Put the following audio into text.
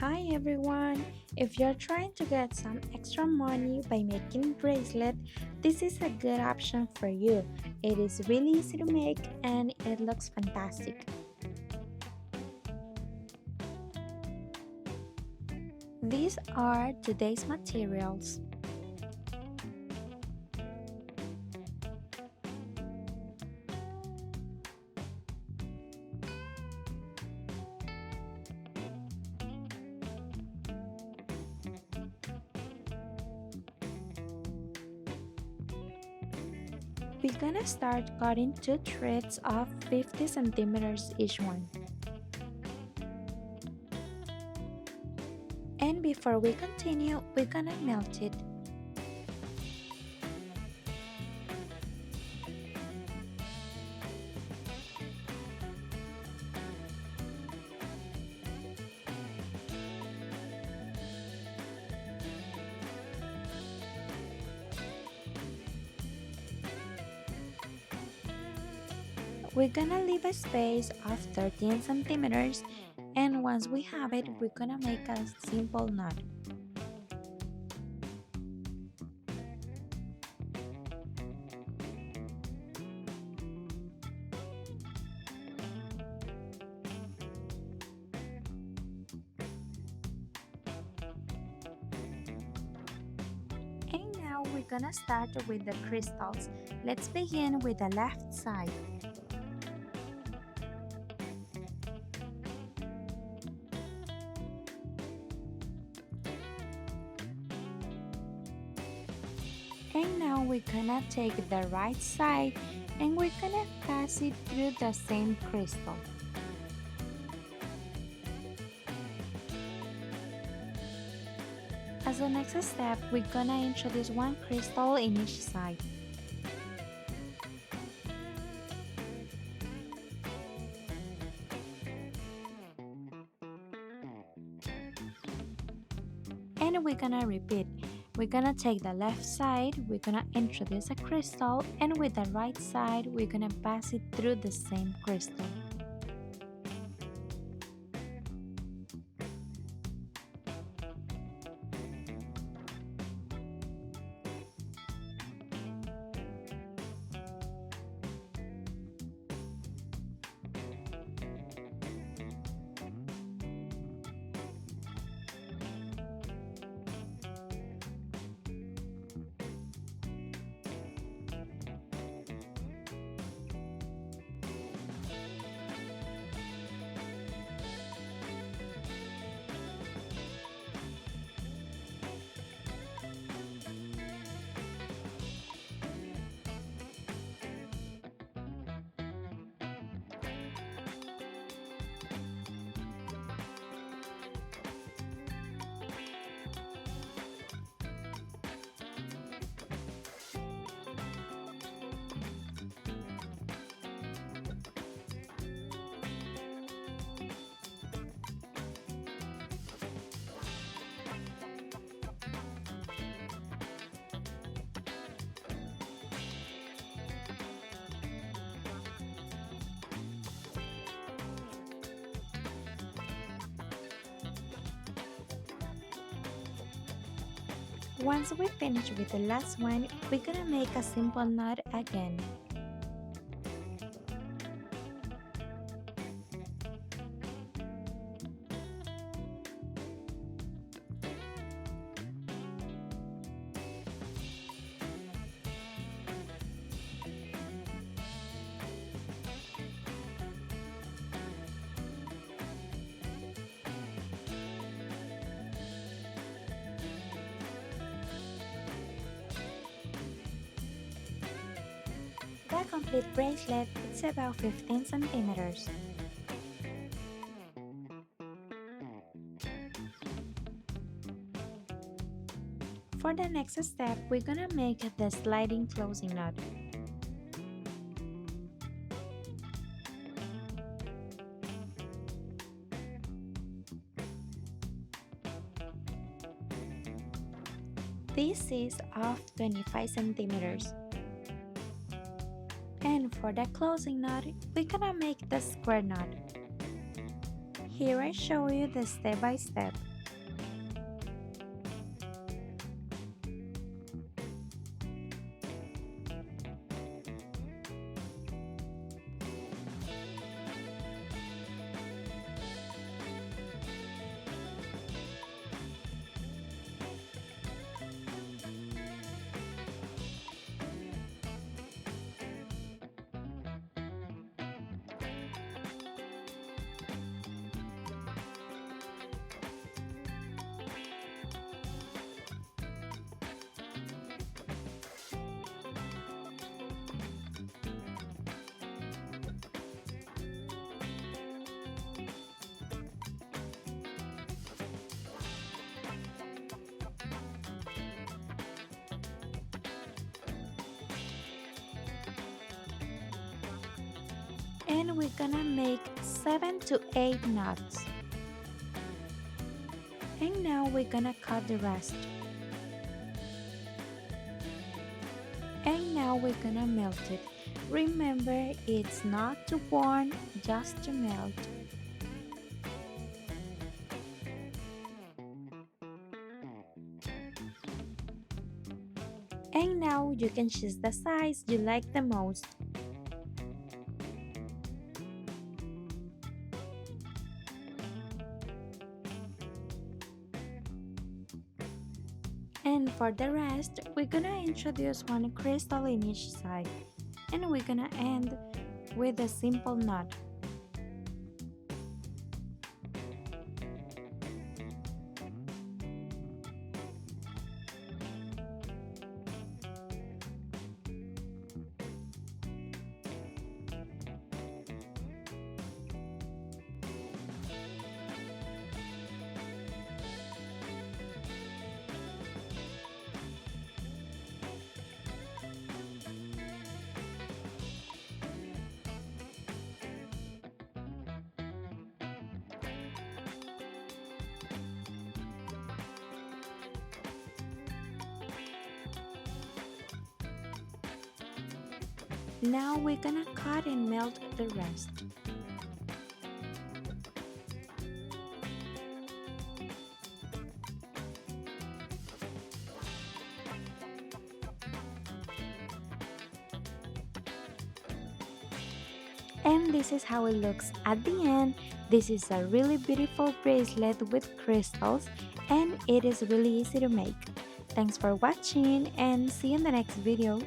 Hi everyone! If you're trying to get some extra money by making bracelet, this is a good option for you. It is really easy to make and it looks fantastic. These are today's materials. We're gonna start cutting two threads of 50 centimeters each one. And before we continue, we're gonna melt it. We're gonna leave a space of 13 centimeters, and once we have it, we're gonna make a simple knot. And now we're gonna start with the crystals. Let's begin with the left side. And now we're gonna take the right side and we're gonna pass it through the same crystal. As the next step, we're gonna introduce one crystal in each side. And we're gonna repeat. We're gonna take the left side, we're gonna introduce a crystal, and with the right side, we're gonna pass it through the same crystal. Once we finish with the last one, we're gonna make a simple knot again. The complete bracelet is about 15 centimeters. For the next step, we're gonna make the sliding closing knot. This is of 25 centimeters. And for the closing knot, we're gonna make the square knot. here I show you the step by step. And we're gonna make 7 to 8 knots. And now we're gonna cut the rest. And now we're gonna melt it. Remember, it's not to burn, just to melt. And now you can choose the size you like the most. And for the rest, we're gonna introduce one crystal in each side. And we're gonna end with a simple knot. Now we're gonna cut and melt the rest. And this is how it looks at the end. This is a really beautiful bracelet with crystals and it is really easy to make. Thanks for watching and see you in the next video.